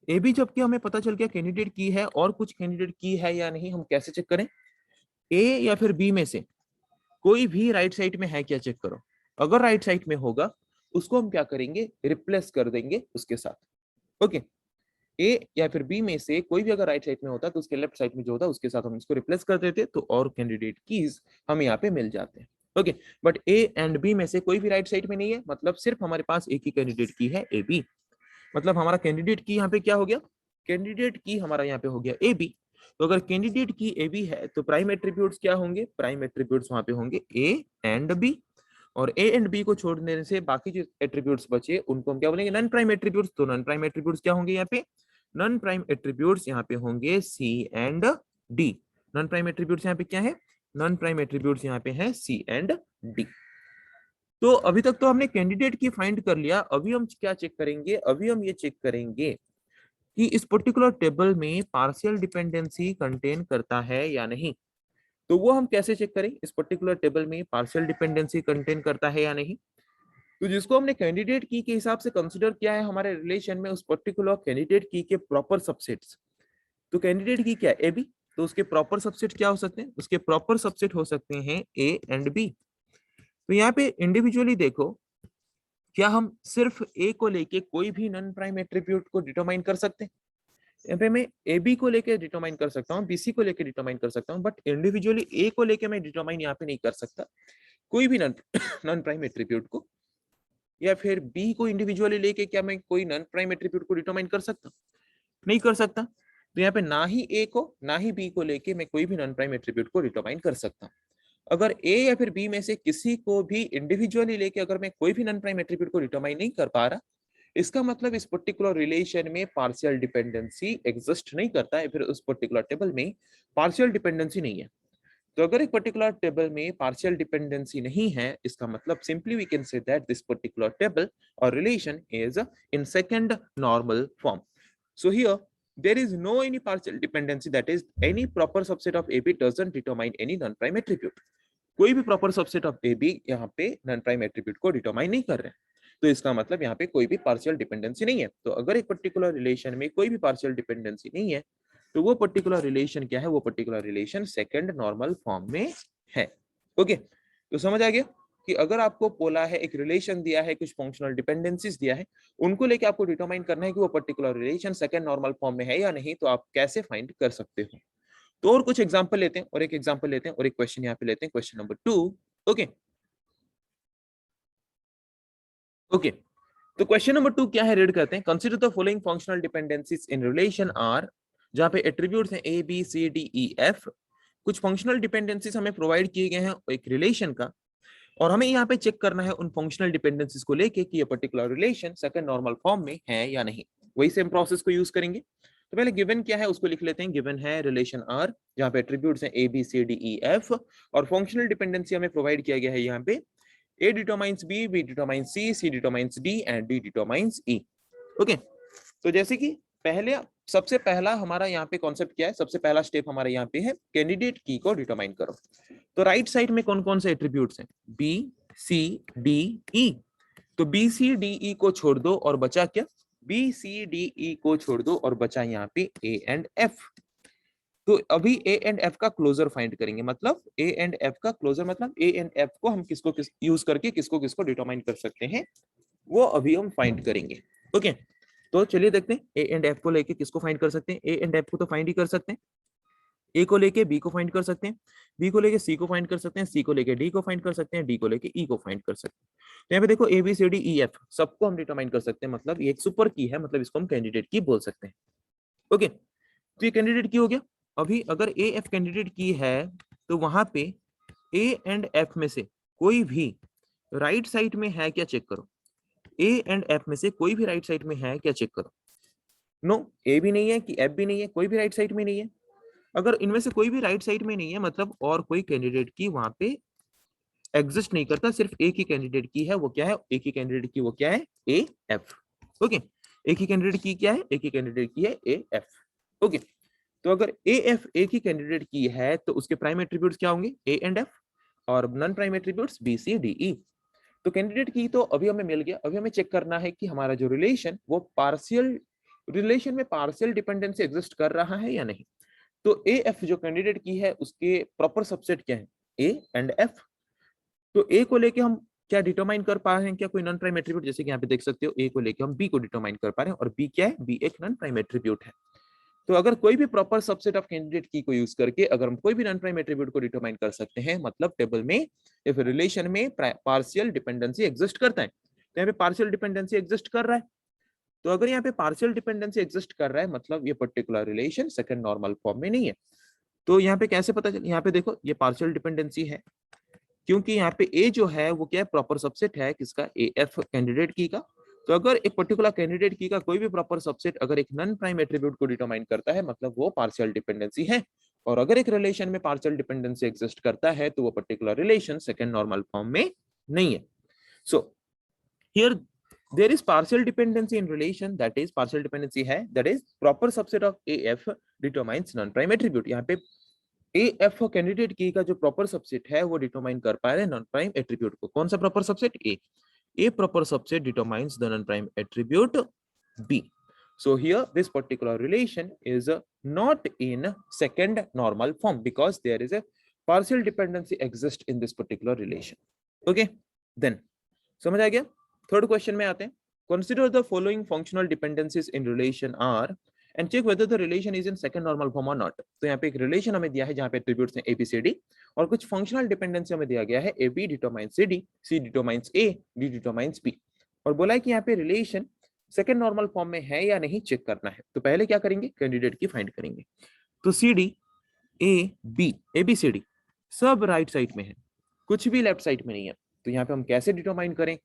ए बी जबकि हमें पता चल गया कैंडिडेट की है, और कुछ कैंडिडेट की है या नहीं हम कैसे चेक करें? ए या फिर बी में से कोई भी राइट साइड में है क्या? चेक करो। अगर राइट साइड में होगा उसको हम क्या करेंगे? रिप्लेस कर देंगे उसके साथ। ओके, ए या फिर बी में से कोई भी अगर राइट साइड में होता तो उसके लेफ्ट साइड में जो होता उसके साथ हम इसको रिप्लेस कर देते, तो और कैंडिडेट कीज हमें यहाँ पे मिल जाते हैं। Okay, but A and B में से कोई भी राइट साइड में नहीं है, मतलब सिर्फ हमारे पास एक ही कैंडिडेट की है ए बी। मतलब हमारा कैंडिडेट की यहाँ पे क्या हो गया? कैंडिडेट की हमारा यहाँ पे हो गया ए बी। तो अगर कैंडिडेट की ए बी है तो प्राइम एट्रीब्यूट्स क्या होंगे? प्राइम एट्रीब्यूट्स वहां पे होंगे ए एंड बी। और ए एंड बी को छोड़ देने से बाकी जो एट्रीब्यूट्स बचे उनको हम क्या बोलेंगे, नॉन प्राइम एट्रीब्यूट्स। तो नॉन प्राइम एट्रीब्यूट्स क्या होंगे यहाँ पे, नॉन प्राइम एट्रीब्यूट्स यहाँ पे होंगे C and D. Non prime attributes यहाँ पे क्या है, नॉन प्राइम एट्रीब्यूट्स यहाँ पे है सी एंड डी। तो अभी तक तो हमने कैंडिडेट की फाइंड कर लिया, अभी हम क्या चेक करेंगे, अभी हम ये चेक करेंगे कि इस पर्टिकुलर टेबल में पार्शियल डिपेंडेंसी कंटेन करता है या नहीं। तो वो हम कैसे चेक करें, इस पर्टिकुलर टेबल में पार्शियल डिपेंडेंसी कंटेन करता है या नहीं। तो जिसको हमने कैंडिडेट की के हिसाब से कंसीडर किया है हमारे रिलेशन में, उस पर्टिकुलर कैंडिडेट की के प्रॉपर सबसेट्स। तो कैंडिडेट की क्या है, ए बी, तो उसके प्रॉपर सबसेट क्या हो सकते हैं, उसके प्रॉपर सबसेट हो सकते हैं ए एंड बी। तो यहाँ पे इंडिविजुअली देखो, क्या हम सिर्फ ए को लेके कोई भी नॉन प्राइम एट्रीब्यूट को डिटरमाइन कर सकते हैं। यहाँ पे मैं ए बी को लेके डिटरमाइन कर सकता हूँ, बीसी को लेके डिटरमाइन कर सकता हूँ, बट इंडिविजुअली ए को लेके मैं डिटरमाइन यहाँ पे नहीं कर सकता कोई भी नॉन प्राइम एट्रीब्यूट को। या फिर बी को इंडिविजुअली लेके क्या मैं कोई नॉन प्राइम एट्रीब्यूट को डिटरमाइन कर सकता, नहीं कर सकता। तो यहाँ पे ना ही ए को ना ही बी को लेके मैं कोई भी नॉन प्राइम एट्रीब्यूट को डिटरमाइन कर सकता हूँ। अगर ए या फिर बी में से किसी को भी इंडिविजुअली लेके अगर मैं कोई भी नॉन प्राइम एट्रीब्यूट को डिटरमाइन नहीं कर पा रहा, इसका मतलब इस पर्टिकुलर रिलेशन में पार्शियल डिपेंडेंसी एग्जिस्ट नहीं करता है, फिर उस पर्टिकुलर टेबल में पार्शियल डिपेंडेंसी नहीं है। तो अगर एक पर्टिकुलर टेबल में पार्शियल डिपेंडेंसी नहीं है, इसका मतलब simply we can say that this particular table और relation is in second normal form. So here there is no any partial dependency, that is any proper subset of AB doesn't determine any non-prime attribute। कोई भी proper subset of A B यहाँ पे non prime attribute को determine नहीं कर रहे हैं, तो इसका मतलब यहाँ पे कोई भी पार्शियल डिपेंडेंसी नहीं है। तो अगर एक पर्टिकुलर रिलेशन में कोई भी पार्शियल डिपेंडेंसी नहीं है, तो वो पर्टिकुलर रिलेशन क्या है, वो particular relation second normal form में है। ओके, तो समझ आ गया कि अगर आपको बोला है, एक रिलेशन दिया है, कुछ फंक्शनल डिपेंडेंसीज दिया है, उनको लेके आपको डिटरमाइन करना है कि वो particular relation second normal form में है या नहीं, तो आप कैसे फाइंड कर सकते हो। तो और कुछ एग्जांपल लेते हैं, और एक एग्जांपल लेते हैं, और एक क्वेश्चन यहाँ पे लेते हैं, क्वेश्चन नंबर 2। ओके ओके, तो क्वेश्चन नंबर 2 क्या है, रीड करते हैं। Consider the following functional dependencies in relation R, जहां पे एट्रीब्यूट्स हैं A B C D E F. कुछ फंक्शनल डिपेंडेंसीज हमें प्रोवाइड किए गए हैं एक रिलेशन का, और हमें यहाँ पे चेक करना है उन फंक्शनल डिपेंडेंसीज को लेके कि ये particular relation second normal form में है या नहीं। वही सेम प्रोसेस को यूज करेंगे। तो पहले गिवन क्या है उसको लिख लेते हैं। गिवन है रिलेशन आर, जहाँ पे एट्रीब्यूट्स हैं A B C D E F, और फंक्शनल डिपेंडेंसी हमें प्रोवाइड किया गया है यहाँ पे A determines B, B determines C, C determines D and D determines E। Okay, तो जैसे कि पहले सबसे पहला हमारा यहाँ पे कॉन्सेप्ट क्या है, सबसे पहला स्टेप हमारे यहाँ पे है कैंडिडेट की को डिटरमाइन करो। तो राइट साइड में कौन कौन से एट्रीब्यूट्स हैं, B, C, D, E। तो B, C, D, E को छोड़ दो और बचा क्या, B, C, D, E को छोड़ दो और बचा यहाँ पे A एंड F। तो अभी ए एंड एफ का क्लोजर फाइंड करेंगे, मतलब ए एंड एफ का क्लोजर मतलब ए एंड एफ को हम किसको किस यूज करके किसको किसको डिटरमाइन कर सकते हैं, वो अभी हम फाइंड करेंगे। ओके, तो चलिए देखते हैं ए एंड एफ को लेके किसको फाइंड कर सकते हैं। ए एंड एफ को तो फाइंड ही कर सकते हैं, ए को लेके बी को फाइंड कर सकते हैं, बी को लेके सी को फाइंड कर सकते हैं, सी को लेके डी को फाइंड कर सकते हैं, डी को लेके ई को फाइंड कर सकते हैं। तो यहाँ पे देखो A B C D E F सबको हम डिटरमाइन कर सकते हैं, मतलब ये एक सुपर की है, मतलब इसको हम कैंडिडेट की बोल सकते हैं। ओके, तो ये कैंडिडेट की हो गया। अभी अगर ए एफ कैंडिडेट की है, तो वहां पे ए एंड एफ में से कोई भी राइट साइड में है क्या चेक करो। ए एंड एफ में से कोई भी राइट साइड में है क्या चेक करो। नो, ए भी नहीं है कि एफ भी नहीं है, कोई भी राइट साइड में नहीं है। अगर इनमें से कोई भी राइट साइड में नहीं है, मतलब और कोई कैंडिडेट की वहां पे एग्जिस्ट नहीं करता, सिर्फ एक ही कैंडिडेट की है, वो क्या है, एक ही कैंडिडेट की वो क्या है, ए एफ। ओके, एक ही कैंडिडेट की क्या है, एक ही कैंडिडेट की है ए एफ। ओके, तो अगर ए एफ एक ही कैंडिडेट की है, तो उसके प्राइम एट्रीब्यूट्स क्या होंगे, ए एंड एफ, और non prime attributes B C D E. तो कैंडिडेट की तो अभी हमें मिल गया। अभी हमें चेक करना है कि हमारा जो रिलेशन वो पार्शियल रिलेशन में पार्शियल डिपेंडेंसी एग्जिस्ट कर रहा है या नहीं। तो ए एफ जो कैंडिडेट की है उसके प्रॉपर सबसेट क्या है, ए एंड एफ। तो ए को लेके हम क्या डिटरमाइन कर पा रहे हैं, क्या कोई नॉन प्राइम एट्रीब्यूट, जैसे कि यहाँ पे देख सकते हो ए को लेके हम बी को डिटरमाइन कर पा रहे हैं, और बी क्या है, बी एक नॉन प्राइम एट्रीब्यूट है। तो अगर कोई भी प्रॉपर सबसेट ऑफ कैंडिडेट की को यूज करके अगर हम कोई भी नॉन प्राइम एट्रीब्यूट को डिटरमाइन कर सकते हैं, मतलब टेबल में इफ रिलेशन में पार्शियल डिपेंडेंसी एग्जिस्ट करता है, तो यहाँ पे पार्शियल डिपेंडेंसी एग्जिस्ट कर रहा है। तो अगर यहाँ पे पार्शियल डिपेंडेंसी एग्जिस्ट कर रहा है, मतलब ये particular relation second normal form में नहीं है। तो यहाँ पे कैसे पता चले, यहाँ पे देखो ये पार्शियल डिपेंडेंसी है, क्योंकि यहाँ पे ए जो है वो क्या है, प्रॉपर सबसेट है किसका, ए एफ कैंडिडेट की का। तो अगर एक पर्टिकुलर कैंडिडेट की का कोई भी प्रॉपर सबसेट अगर एक नॉन प्राइम एट्रीब्यूट को डिटरमाइन करता है, मतलब वो पार्शियल डिपेंडेंसी है। और अगर एक रिलेशन में पार्शियल डिपेंडेंसी एग्जिस्ट करता है तो वो particular relation second normal form में नहीं है। सो here there is partial dependency in relation, that is partial dependency है, that is proper subset of AF determines non prime attribute। यहाँ पे AF कैंडिडेट की का जो प्रॉपर सबसेट है वो डिटरमाइन कर पा रहे हैं नॉन प्राइम एट्रीब्यूट को। कौन सा proper subset, A proper subset determines the non prime attribute B। So here this particular relation is not in second normal form because there is a partial dependency exist in this particular relation। Okay, then समझ आ गया। Third question में आते हैं। Consider the following functional dependencies in relation R and check whether the relation is in second normal form or not। तो यहाँ पे एक relation हमें दिया है जहाँ पे एट्रीब्यूट्स हैं ABCD और कुछ फंक्शनल डिपेंडेंसी हमें दिया गया है AB determines CD, C determines A, D determines B। और बोला है कि यहाँ पे रिलेशन सेकंड नॉर्मल फॉर्म में है या नहीं चेक करना है। तो पहले क्या करेंगे, कैंडिडेट की फाइंड करेंगे। तो CD, A, B, ABCD सब राइट साइड में है, कुछ भी लेफ्ट साइड में नहीं है। तो यहाँ पे हम कैसे डिटरमाइन करें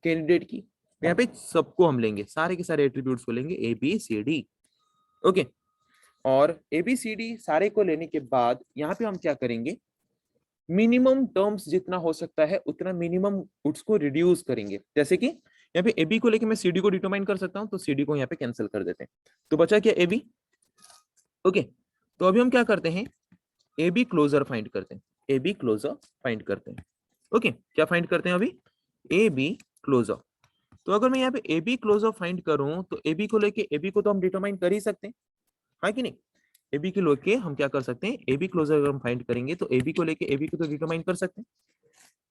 कैंडिडेट की, यहाँ पे सबको हम लेंगे, सारे के सारे एट्रीब्यूट्स को लेंगे ABCD। ओके, और ABCD सारे को लेने के बाद यहाँ पे हम क्या करेंगे, मिनिमम टर्म्स जितना हो सकता है उतना मिनिमम उसको रिड्यूस करेंगे। जैसे कि यहाँ पे AB को लेके मैं CD को डिटरमाइन कर सकता हूँ, तो CD को यहाँ पे कैंसिल कर देते हैं, तो बचा क्या AB। ओके, तो अभी हम क्या करते हैं, AB क्लोजर फाइंड करते हैं, AB क्लोजर फाइंड करते हैं। ओके, क्या फाइंड करते हैं अभी, AB क्लोजर। तो अगर मैं यहाँ पे AB क्लोजर फाइंड करूं तो AB को लेके AB को तो हम डिटरमाइन कर ही सकते हैं, हाँ कि नहीं। AB के लेके हम क्या कर सकते हैं, AB क्लोजर अगर हम फाइंड करेंगे तो AB को लेके AB को तो डिटरमाइन कर सकते हैं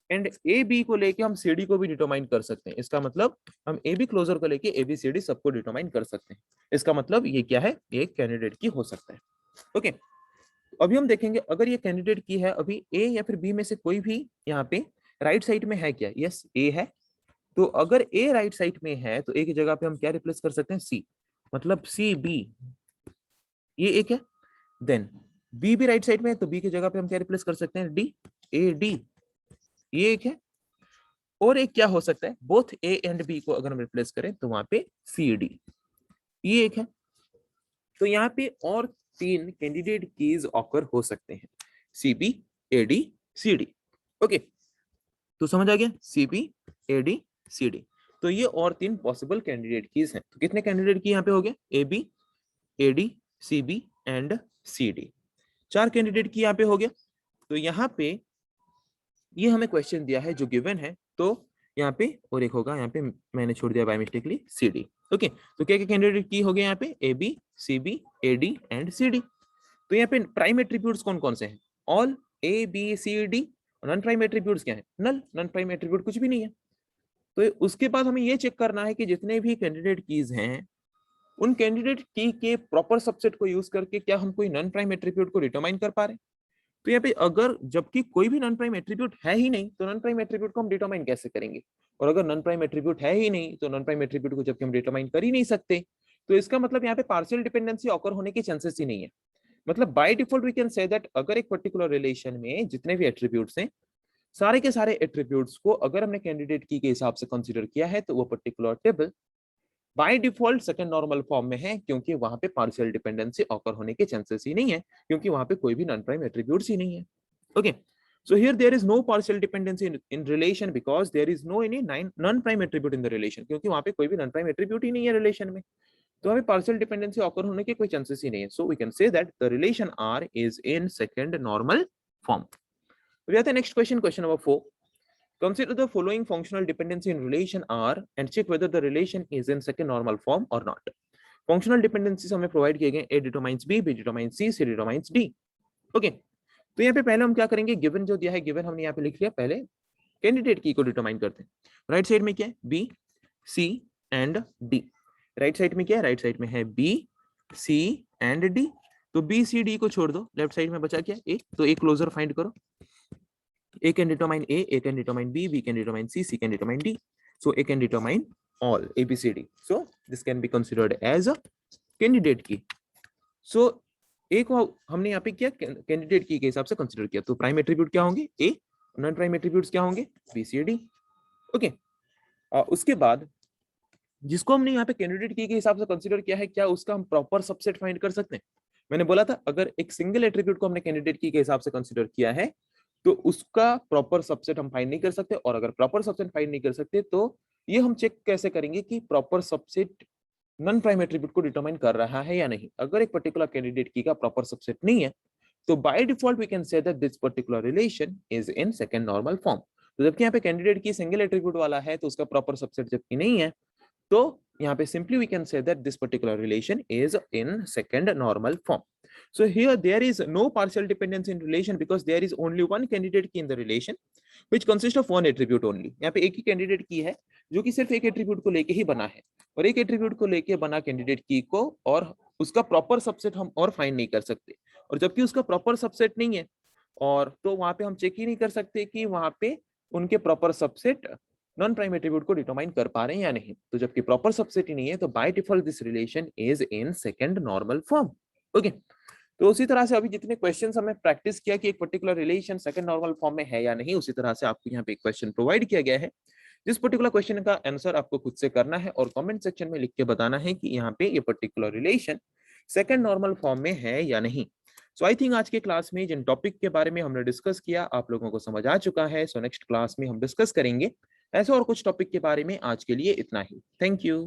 एंड AB को लेके हम CD को भी डिटरमाइन कर सकते हैं। इसका मतलब हम AB क्लोजर को लेके ABCD सबको डिटरमाइन कर सकते हैं। इसका मतलब ये क्या है, ये कैंडिडेट की हो सकता है। ओके, अभी हम देखेंगे अगर ये कैंडिडेट की है, अभी A या फिर B में से कोई भी यहाँ पे राइट साइड में है क्या, यस A है। तो अगर A राइट साइड में है तो A की जगह पे हम क्या रिप्लेस कर सकते हैं, C, मतलब CB, ये एक है। देन B भी राइट साइड में है तो B की जगह पे हम क्या रिप्लेस कर सकते हैं, D, AD, ये एक है। और एक क्या हो सकता है, बोथ A एंड B को अगर हम रिप्लेस करें तो वहां पे CD, ये एक है। तो यहाँ पे और तीन कैंडिडेट कीज ऑकर हो सकते हैं, CB, AD, CD। ओके, तो समझ आ गया, CB, AD, CD। तो ये और तीन पॉसिबल कैंडिडेट कीज हैं। तो कितने कैंडिडेट की यहाँ पे हो गए, AB, AD, CB and CD, चार कैंडिडेट की यहाँ पे हो गया। तो यहाँ पे ये हमें क्वेश्चन दिया है जो गिवन है, तो यहाँ पे और एक होगा, यहाँ पे मैंने छोड़ दिया बाय मिस्टेकली CD। ओके, तो क्या क्या कैंडिडेट की हो गए यहाँ पे, AB, CB, AD and CD। तो यहाँ पे प्राइम एट्रीब्यूट्स कौन कौन से हैं, all, ABCD। Non prime attributes क्या है, नल, नॉन प्राइम एट्रीब्यूट कुछ भी नहीं है। तो उसके बाद हमें ये चेक करना है कि जितने भी कैंडिडेट कीज हैं उन कैंडिडेट की के प्रॉपर सबसेट को यूज करके क्या हम कोई नॉन प्राइम एट्रीब्यूट को डिटरमाइन कर पा रहे हैं। तो यहाँ पे अगर जबकि कोई भी नॉन प्राइम एट्रीब्यूट है ही नहीं तो नॉन प्राइम एट्रीब्यूट को हम डिटरमाइन कैसे करेंगे। और अगर नॉन प्राइम एट्रीब्यूट है ही नहीं तो नॉन प्राइम एट्रीब्यूट को जबकि हम डिटरमाइन कर ही नहीं सकते, तो इसका मतलब यहाँ पे पार्शियल डिपेंडेंसी ऑकर होने के चांसेस ही नहीं है। मतलब by default we can say that अगर एक पर्टिकुलर रिलेशन में जितने भी एट्रीब्यूट्स हैं, सारे के सारे एट्रीब्यूट्स को अगर हमने कैंडिडेट की के हिसाब से कंसीडर किया है तो वो particular table by default second normal form में है, क्योंकि वहां पे पार्शियल डिपेंडेंसी ऑकर होने के चांसेस ही नहीं है, क्योंकि वहां पे कोई भी नॉन प्राइम एट्रीब्यूट्स ही नहीं है। Okay, so here there is no partial dependency in relation because there is no any non prime attribute in the relation, क्योंकि वहां पे कोई भी नॉन प्राइम एट्रीब्यूट ही नहीं है रिलेशन में, तो हमें पार्शियल डिपेंडेंसी ऑकर होने के कोई चांसेस ही नहीं है। So we can say that the relation R is in second normal form। We have the next question, question number 4। Consider the following functional dependency in relation R and check whether the relation is in second normal form or not। Functional dependencies हमें provide किए गए, A determines B, B determines C, C determines D। Okay, तो यहाँ पे पहले हम क्या करेंगे, गिवन जो दिया है, गिवन हमने यहाँ पे लिख लिया, पहले कैंडिडेट की को डिटरमाइन करते हैं। राइट साइड में क्या है, B, C and D। Right side में क्या है, राइट साइड में है B, C एंड D। तो B, C, D को छोड़ दो, लेफ्ट साइड में बचा क्या, A। तो A क्लोजर फाइंड करो, A can determine A can determine B can determine C can determine D। So A can determine all ABCD। So this can be considered as a candidate key। So A को हमने यहाँ पे क्या candidate की के हिसाब से consider किया, तो प्राइम एट्रीब्यूट क्या होंगे, A नॉन प्राइम एट्रीब्यूट्स क्या होंगे? BCD। ओके, उसके बाद जिसको हमने यहाँ पे कैंडिडेट की के हिसाब से कंसीडर किया है, क्या उसका हम प्रॉपर सबसेट फाइंड कर सकते हैं? मैंने बोला था अगर एक सिंगल एट्रीब्यूट को हमने कैंडिडेट की के हिसाब से कंसीडर किया है तो उसका प्रॉपर सबसेट हम फाइंड नहीं कर सकते, और अगर प्रॉपर सबसेट फाइंड नहीं कर सकते तो ये हम चेक कैसे करेंगे कि proper subset non prime attribute को डिटरमाइन कर रहा है या नहीं। अगर एक पर्टिकुलर कैंडिडेट की का प्रॉपर सबसेट नहीं है तो by default we can say that this particular relation is in second normal form. तो जबकि यहाँ पे कैंडिडेट की सिंगल एट्रीब्यूट वाला है तो उसका प्रॉपर सबसेट जबकि नहीं है, तो यहाँ पे simply we can say that this particular relation is in second normal form. So here there is no partial dependence in relation because there is only one candidate key in the relation which consists of one attribute only. यहाँ पे एक ही candidate की है जो कि सिर्फ एक attribute को लेके ही बना है, और एक एट्रीब्यूट को लेके बना कैंडिडेट की को और उसका प्रॉपर सबसेट हम और फाइंड नहीं कर सकते, और जबकि उसका प्रॉपर सबसेट नहीं है और तो वहां पे हम चेक ही नहीं कर सकते कि वहां पे उनके proper subset non prime attribute को डिटरमाइन कर पा रहे हैं या नहीं। तो जबकि प्रॉपर सबसेट ही नहीं है तो by default this relation is in second normal form. Okay, तो उसी तरह से अभी जितने क्वेश्चंस हमें प्रैक्टिस किया कि एक particular relation second normal form में है या नहीं, उसी तरह से आपको यहाँ पे एक क्वेश्चन प्रोवाइड किया गया है। जिस पर्टिकुलर क्वेश्चन का आंसर आपको खुद से करना है और कमेंट सेक्शन में लिख के बताना है कि यहाँ पे ये particular relation second normal form में है या नहीं। सो आई थिंक आज के क्लास में जिन टॉपिक के बारे में हमने डिस्कस किया आप लोगों को समझ आ चुका है। सो नेक्स्ट क्लास में हम डिस्कस करेंगे ऐसे और कुछ टॉपिक के बारे में। आज के लिए इतना ही। Thank you.